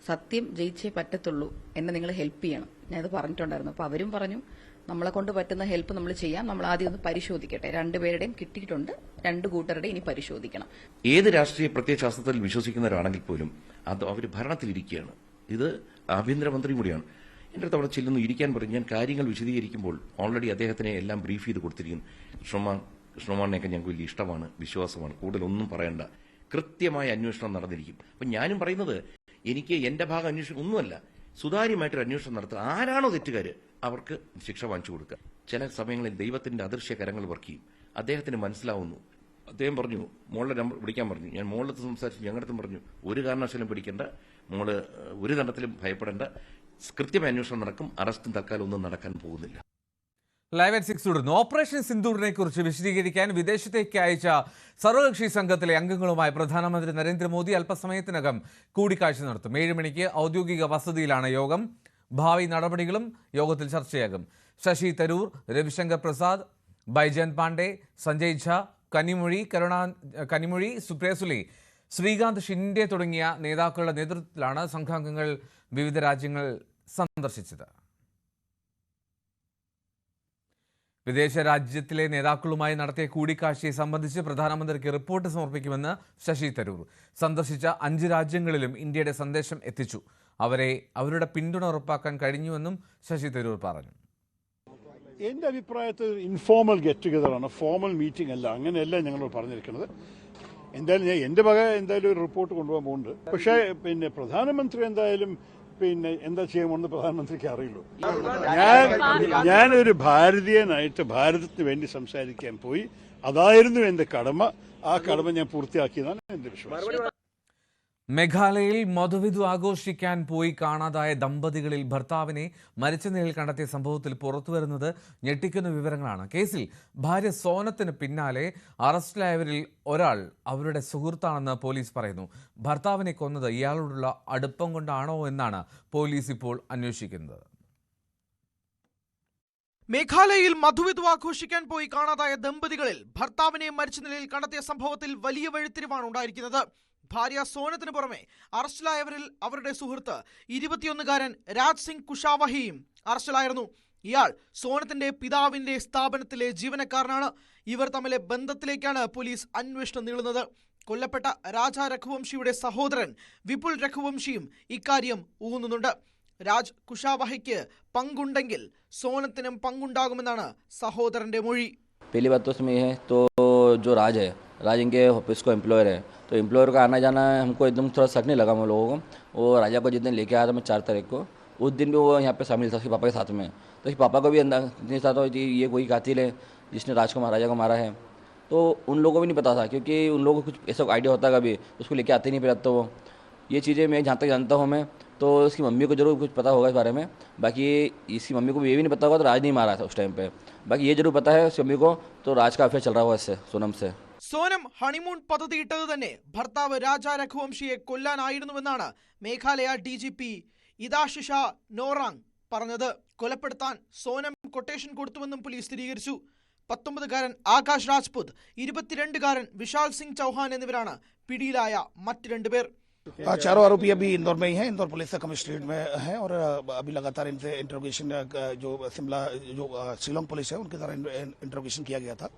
സത്യം ജയിച്ചേ പറ്റത്തുള്ളൂ, എന്നെ നിങ്ങൾ ഹെൽപ്പ് ചെയ്യണം, ഞാനത് പറഞ്ഞിട്ടുണ്ടായിരുന്നു. അപ്പോൾ അവരും പറഞ്ഞു നമ്മളെ കൊണ്ട് പറ്റുന്ന ഹെൽപ്പ് നമ്മൾ ചെയ്യാം, നമ്മൾ ആദ്യം ഒന്ന് പരിശോധിക്കട്ടെ. 2 പേരുടെയും കിട്ടിയിട്ടുണ്ട്, 2 കൂട്ടരുടെ ഇനി പരിശോധിക്കണം. ഏത് രാഷ്ട്രീയ പ്രത്യയശാസ്ത്രത്തിൽ വിശ്വസിക്കുന്നവരാണെങ്കിൽ പോലും അത് അവർ ഭരണത്തിലിരിക്കുകയാണ്. ഇത് ആഭ്യന്തരമന്ത്രി കൂടിയാണ്. എൻ്റെ അടുത്ത് അവിടെ ചെല്ലുന്നു, ഇരിക്കാൻ പറഞ്ഞു. ഞാൻ കാര്യങ്ങൾ വിശദീകരിക്കുമ്പോൾ ഓൾറെഡി അദ്ദേഹത്തിനെ എല്ലാം ബ്രീഫ് ചെയ്ത് കൊടുത്തിരിക്കുന്നു. കൃഷ്ണകുമാറിനെയൊക്കെ ഞങ്ങൾക്ക് വലിയ ഇഷ്ടമാണ്, വിശ്വാസമാണ്, കൂടുതലൊന്നും പറയണ്ട, കൃത്യമായ അന്വേഷണം നടന്നിരിക്കും. അപ്പം ഞാനും പറയുന്നത് എനിക്ക് എന്റെ ഭാഗം അന്വേഷണം ഒന്നുമല്ല, സുതാര്യമായിട്ടൊരു അന്വേഷണം നടത്തുക. ആരാണോ തെറ്റുകാർ അവർക്ക് ശിക്ഷ വാങ്ങിച്ചു കൊടുക്കുക. ചില സമയങ്ങളിൽ ദൈവത്തിന്റെ അദൃശ്യ കരങ്ങൾ വർക്ക് ചെയ്യും. അദ്ദേഹത്തിന് മനസ്സിലാവുന്നു. അദ്ദേഹം പറഞ്ഞു മോളുടെ നമ്പർ വിളിക്കാൻ പറഞ്ഞു. ഞാൻ മോളത്ത് സംസാരിച്ചു, ഞങ്ങളുടെ പറഞ്ഞു ഒരു കാരണവശാലും പിടിക്കേണ്ട, മോള് ഒരു തരത്തിലും ഭയപ്പെടേണ്ട, കൃത്യമായ അന്വേഷണം നടക്കും, അറസ്റ്റും തൽക്കാലം ഒന്നും നടക്കാൻ പോകുന്നില്ല. ലൈവ് അറ്റ് 6 തുടരുന്നു. ഓപ്പറേഷൻ സിന്ദൂറിനെ കുറിച്ച് വിശദീകരിക്കാൻ വിദേശത്തേക്ക് അയച്ച സർവകക്ഷി സംഘത്തിലെ അംഗങ്ങളുമായി പ്രധാനമന്ത്രി നരേന്ദ്രമോദി അല്പസമയത്തിനകം കൂടിക്കാഴ്ച നടത്തും. 7 മണിക്ക് ഔദ്യോഗിക വസതിയിലാണ് യോഗം. ഭാവി നടപടികളും യോഗത്തിൽ ചർച്ചയാകും. ശശി തരൂർ, രവിശങ്കർ പ്രസാദ്, ബൈജൻ പാണ്ഡെ, സഞ്ജയ് ഝാ, കനിമൊഴി, സുപ്രിയ സുലെ, ശ്രീകാന്ത് ഷിൻഡെ തുടങ്ങിയ നേതാക്കളുടെ നേതൃത്വത്തിലാണ് സംഘാംഗങ്ങൾ വിവിധ രാജ്യങ്ങൾ സന്ദർശിച്ചത്. വിദേശ രാജ്യത്തിലെ നേതാക്കളുമായി നടത്തിയ കൂടിക്കാഴ്ചയെ സംബന്ധിച്ച് പ്രധാനമന്ത്രിക്ക് റിപ്പോർട്ട് സമർപ്പിക്കുമെന്ന് ശശി തരൂർ. സന്ദർശിച്ച 5 രാജ്യങ്ങളിലും ഇന്ത്യയുടെ സന്ദേശം എത്തിച്ചു. അവരുടെ പിന്തുണ ഉറപ്പാക്കാൻ കഴിഞ്ഞുവെന്നും ശശി തരൂർ പറഞ്ഞു. എൻ്റെ അഭിപ്രായത്തിൽ ഇൻഫോർമൽ ഗെറ്റ് ടുഗദറാണ്, ഫോർമൽ മീറ്റിംഗ് അല്ല. അങ്ങനെയല്ല ഞങ്ങൾ പറഞ്ഞിരിക്കുന്നത്. എന്തായാലും ഞാൻ എൻ്റെ വക എന്തായാലും ഒരു റിപ്പോർട്ട് കൊണ്ടുപോകാൻ പോകുന്നുണ്ട്. പക്ഷേ പ്രധാനമന്ത്രി എന്തായാലും എന്താ ചെയ്യുമെന്ന് പ്രധാനമന്ത്രിക്ക് അറിയുള്ളൂ. ഞാനൊരു ഭാരതീയനായിട്ട് ഭാരതത്തിന് വേണ്ടി സംസാരിക്കാൻ പോയി. അതായിരുന്നു എൻ്റെ കടമ. ആ കടമ ഞാൻ പൂർത്തിയാക്കിയതാണ് എൻ്റെ വിശ്വാസം. മേഘാലയയിൽ മധുവിധു ആഘോഷിക്കാൻ പോയി കാണാതായ ദമ്പതികളിൽ ഭർത്താവിനെ മരിച്ച നിലയിൽ കണ്ടെത്തിയ സംഭവത്തിൽ പുറത്തുവരുന്നത് ഞെട്ടിക്കുന്ന വിവരങ്ങളാണ്. കേസിൽ ഭാര്യ സോനത്തിന് പിന്നാലെ അറസ്റ്റിലായവരിൽ ഒരാൾ അവരുടെ സുഹൃത്താണെന്ന് പോലീസ് പറയുന്നു. ഭർത്താവിനെ കൊന്നത് ഇയാളോടുള്ള അടുപ്പം കൊണ്ടാണോ എന്നാണ് പോലീസ് ഇപ്പോൾ അന്വേഷിക്കുന്നത്. മേഘാലയയിൽ മധുവിധു ആഘോഷിക്കാൻ പോയി കാണാതായ ദമ്പതികളിൽ ഭർത്താവിനെ മരിച്ച നിലയിൽ കണ്ടെത്തിയ സംഭവത്തിൽ വലിയ വഴിത്തിരിവാണ് ഉണ്ടായിരിക്കുന്നത്. ഭാര്യ സോനത്തിന് പുറമെ അറസ്റ്റിലായവരിൽ അവരുടെ സുഹൃത്ത് 21-കാരൻ രാജ് സിംഗ് കുഷാവഹിയും അറസ്റ്റിലായിരുന്നു. ഇയാൾ സോനത്തിന്റെ പിതാവിന്റെ സ്ഥാപനത്തിലെ ജീവനക്കാരനാണ്. ഇവർ തമ്മിലെ ബന്ധത്തിലേക്കാണ് പോലീസ് അന്വേഷണം നീളുന്നത്. കൊല്ലപ്പെട്ട രാജ രഘുവംശിയുടെ സഹോദരൻ വിപുൽ രഘുവംശിയും ഇക്കാര്യം ഊന്നുന്നുണ്ട്. രാജ് കുഷാവഹിക്ക് പങ്കുണ്ടെങ്കിൽ സോനത്തിനും പങ്കുണ്ടാകുമെന്നാണ് സഹോദരന്റെ മൊഴി. पहली बात तो इसमें है तो जो राज इनके ऑफिस को एम्प्लॉयर है, तो एम्प्लॉयर का आना जाना हमको एकदम थोड़ा शक नहीं लगा हम लोगों को. वो राजा को जिस दिन लेके आया था मैं 4 तारीख को, उस दिन भी वो यहाँ पे शामिल था उसके पापा के साथ में. तो उसके पापा को भी नहीं था तो ये कोई कातिल है जिसने राजा को मारा है. तो उन लोगों को भी नहीं पता था, क्योंकि उन लोगों को कुछ ऐसा आइडिया होता कभी उसको लेके आते नहीं फिर. तो ये चीज़ें मैं जहाँ तक जानता हूँ मैं, तो इसकी मम्मी को जरूर कुछ पता होगा इस बारे में. बाकी इसकी मम्मी को ये भी नहीं पता होगा तो राज नहीं मारा था उस टाइम पे. बाकी ये जरूर पता है उसकी मम्मी को, तो राज का अफेयर चल रहा हुआ इससे सोनम से. സോനം ഹണിമൂൺ പദ്ധതിയിട്ടത് തന്നെ ഭർത്താവ് രാജ രഘുവംശിയെ കൊല്ലാനായിരുന്നുവെന്നാണ് മേഘാലയ DGP ഇദാഷിഷ നോറാങ് പറഞ്ഞത്. കൊലപ്പെടുത്താൻ സോനം കൊട്ടേഷൻ കൊടുത്തുവെന്നും പോലീസ് സ്ഥിരീകരിച്ചു. 19-കാരൻ ആകാശ് രാജ്പുത്, 22-കാരൻ വിശാൽ സിംഗ് ചൗഹാൻ എന്നിവരാണ് പിടിയിലായ മറ്റ് 2 പേർ. चारों आरोपी अभी इंदौर में ही हैं. इंदौर पुलिस कमिश्नरेट में है और अभी लगातार इनसे इंटरोगेशन जो शिमला जो शिलोंग पुलिस है उनके द्वारा इंटरोगेशन किया गया था.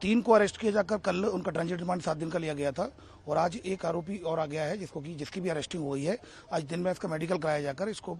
3 को अरेस्ट किया जाकर कल उनका ट्रांजिट रिमांड 7 दिन का लिया गया था और आज एक आरोपी और आ गया है जिसकी भी अरेस्टिंग हुई है. आज दिन में इसका मेडिकल कराया जाकर इसको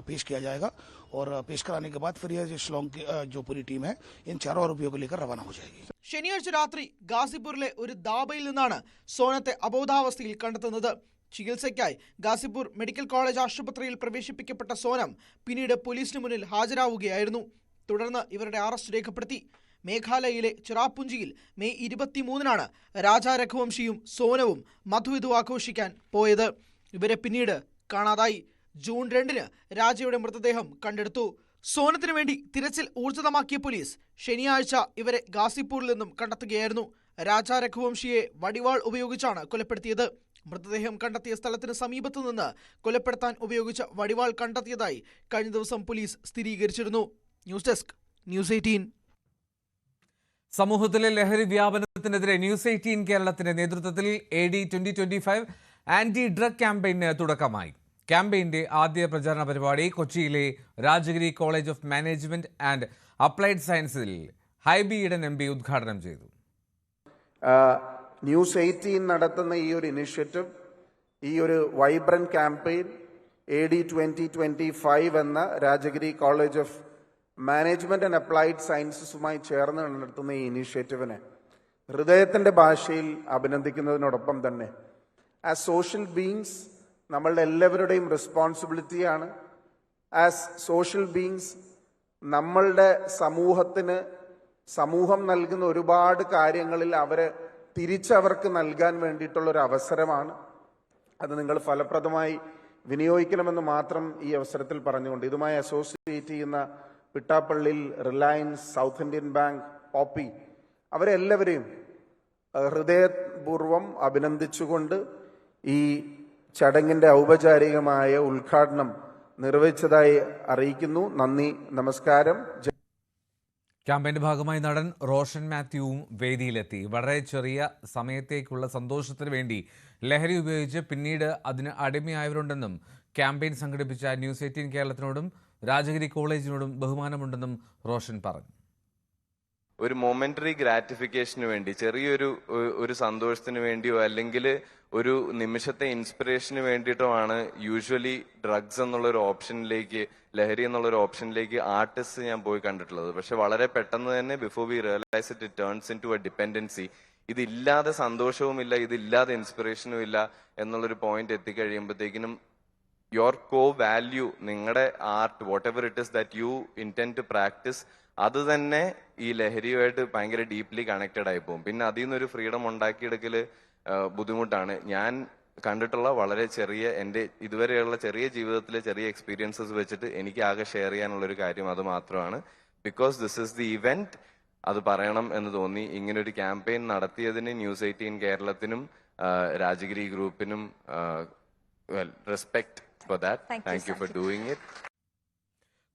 पेश किया जाएगा और पेश कराने के बाद फिर यह शिलोंग की जो पूरी टीम है इन 4 आरोपियों को लेकर रवाना हो जाएगी. ശനിയാഴ്ച രാത്രി ഗാസിപൂരിലെ ഒരു ദാബയിൽ നിന്നാണ് സോനത്തെ അബോധാവസ്ഥയിൽ കണ്ടെത്തുന്നത്. ചികിത്സയ്ക്കായി ഗാസിപൂർ മെഡിക്കൽ കോളേജ് ആശുപത്രിയിൽ പ്രവേശിപ്പിക്കപ്പെട്ട സോനം പിന്നീട് പോലീസിന് മുന്നിൽ ഹാജരാവുകയായിരുന്നു. തുടർന്ന് ഇവരുടെ അറസ്റ്റ് രേഖപ്പെടുത്തി. മേഘാലയയിലെ ചിറാപുഞ്ചിയിൽ മെയ് 23-നാണ് രാജ രഘുവംശിയും സോനവും മധുവിധു ആഘോഷിക്കാൻ പോയത്. ഇവരെ പിന്നീട് കാണാതായി. ജൂൺ 2-ന് രാജയുടെ മൃതദേഹം കണ്ടെടുത്തു. സോനത്തിനു വേണ്ടി തിരച്ചിൽ ഊർജിതമാക്കിയ പോലീസ് ശനിയാഴ്ച ഇവരെ ഗാസിപൂരിൽ നിന്നും കണ്ടെത്തുകയായിരുന്നു. രാജ രഘുവംശിയെ വടിവാൾ ഉപയോഗിച്ചാണ് കൊലപ്പെടുത്തിയത്. മൃതദേഹം കണ്ടെത്തിയ സ്ഥലത്തിന് സമീപത്തു നിന്ന് കൊലപ്പെടുത്താൻ ഉപയോഗിച്ച വടിവാൾ കണ്ടെത്തിയതായി കഴിഞ്ഞ ദിവസം പോലീസ് സ്ഥിരീകരിച്ചിരുന്നു. News desk news 18. സമൂഹത്തിലെ ലഹരി വ്യാപനത്തിനെതിരെ ന്യൂസ് 18 കേരളത്തിന്റെ നേതൃത്വത്തിൽ AD 2025 ആന്റി ഡ്രഗ് ക്യാമ്പയിന് തുടക്കമായി. ക്യാമ്പയിന്റെ ആദ്യ പ്രചാരണ പരിപാടി കൊച്ചിയിലെ Rajagiri college of management and applied സയൻസിൽ ഹൈബി ഈഡൻ MP ഉദ്ഘാടനം ചെയ്തു. ന്യൂസ് 18 നടത്തുന്ന ഈ ഒരു ഇനിഷ്യേറ്റീവ്, ഈ ഒരു വൈബ്രന്റ് ക്യാമ്പയിൻ AD 2025 എന്ന Rajagiri college of management and applied സയൻസസുമായി ചേർന്ന് നടത്തുന്ന ഈ ഇനിഷ്യേറ്റീവിനെ ഹൃദയത്തിന്റെ ഭാഷയിൽ അഭിനന്ദിക്കുന്നതിനോടൊപ്പം തന്നെ ആസ് സോഷ്യൽ ബീയിങ്സ് നമ്മളുടെ എല്ലാവരുടെയും റെസ്പോൺസിബിലിറ്റിയാണ്. ആസ് സോഷ്യൽ ബീയിങ്സ് നമ്മളുടെ സമൂഹം നൽകുന്ന ഒരുപാട് കാര്യങ്ങളിൽ അവരെ തിരിച്ചവർക്ക് നൽകാൻ വേണ്ടിയിട്ടുള്ള ഒരു അവസരമാണ്. അത് നിങ്ങൾ ഫലപ്രദമായി വിനിയോഗിക്കണമെന്ന് മാത്രം ഈ അവസരത്തിൽ പറഞ്ഞുകൊണ്ട് ഇതുമായി അസോസിയേറ്റ് ചെയ്യുന്ന പിട്ടാപ്പള്ളിയിൽ Reliance, south Indian bank, Poppy അവരെല്ലാവരെയും ഹൃദയപൂർവ്വം അഭിനന്ദിച്ചുകൊണ്ട് ഈ ചടങ്ങിന്റെ ഔപചാരികമായ ഉദ്ഘാടനം നിർവഹിച്ചതായി അറിയിക്കുന്നു. നന്ദി, നമസ്കാരം. ക്യാമ്പയിന്റെ ഭാഗമായി നടൻ റോഷൻ മാത്യുവും വേദിയിലെത്തി. വളരെ ചെറിയ സമയത്തേക്കുള്ള സന്തോഷത്തിന് വേണ്ടി ലഹരി ഉപയോഗിച്ച് പിന്നീട് അതിന് അടിമയായവരുണ്ടെന്നും ക്യാമ്പയിൻ സംഘടിപ്പിച്ച ന്യൂസ് 18 കേരളത്തിനോടും രാജഗിരി കോളേജിനോടും ബഹുമാനമുണ്ടെന്നും റോഷൻ പറഞ്ഞു. ഒരു മൊമെന്ററി ഗ്രാറ്റിഫിക്കേഷന് വേണ്ടി, ചെറിയൊരു സന്തോഷത്തിന് വേണ്ടിയോ അല്ലെങ്കിൽ ഒരു നിമിഷത്തെ ഇൻസ്പിറേഷന് വേണ്ടിയിട്ടോ ആണ് യൂഷ്വലി ഡ്രഗ്സ് എന്നുള്ളൊരു ഓപ്ഷനിലേക്ക്, ലഹരി എന്നുള്ളൊരു ഓപ്ഷനിലേക്ക് ആർട്ടിസ്റ്റ് ഞാൻ പോയി കണ്ടിട്ടുള്ളത്. പക്ഷെ വളരെ പെട്ടെന്ന് തന്നെ before we realise it turns into a dependency. ഇതില്ലാതെ സന്തോഷവും ഇല്ല, ഇതില്ലാതെ ഇൻസ്പിറേഷനും ഇല്ല എന്നുള്ളൊരു പോയിന്റ് എത്തിക്കഴിയുമ്പോഴത്തേക്കിനും യുവർ കോ വാല്യൂ, നിങ്ങളുടെ art, whatever it is that you intend to practise, അത് തന്നെ ഈ ലഹരിയുമായിട്ട് ഭയങ്കര ഡീപ്ലി കണക്റ്റഡ് ആയി പോകും. പിന്നെ അതിൽ നിന്നൊരു ഫ്രീഡം ഉണ്ടാക്കിയെടുക്കല് ബുദ്ധിമുട്ടാണ്. ഞാൻ കണ്ടിട്ടുള്ള വളരെ ചെറിയ, എൻ്റെ ഇതുവരെയുള്ള ചെറിയ ജീവിതത്തിലെ ചെറിയ എക്സ്പീരിയൻസസ് വെച്ചിട്ട് എനിക്ക് ആകെ ഷെയർ ചെയ്യാനുള്ളൊരു കാര്യം അത് മാത്രമാണ്. Because this is the event, അത് പറയണം എന്ന് തോന്നി. ഇങ്ങനൊരു ക്യാമ്പയിൻ നടത്തിയതിന് ന്യൂസ് 18 കേരളത്തിനും രാജഗിരി ഗ്രൂപ്പിനും respect for that. Thank you for doing it.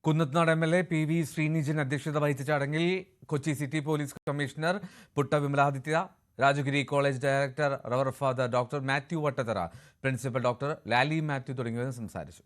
Kunnathunad MLA PV Srinijan അധ്യക്ഷത വഹിച്ച ചടങ്ങിൽ Kochi city police commissioner Putta Vimaladitya, Rajagiri college director rev father doctor Mathew Vattathara, principal doctor Lali Mathew തുടങ്ങിയവരും സംസാരിച്ചു.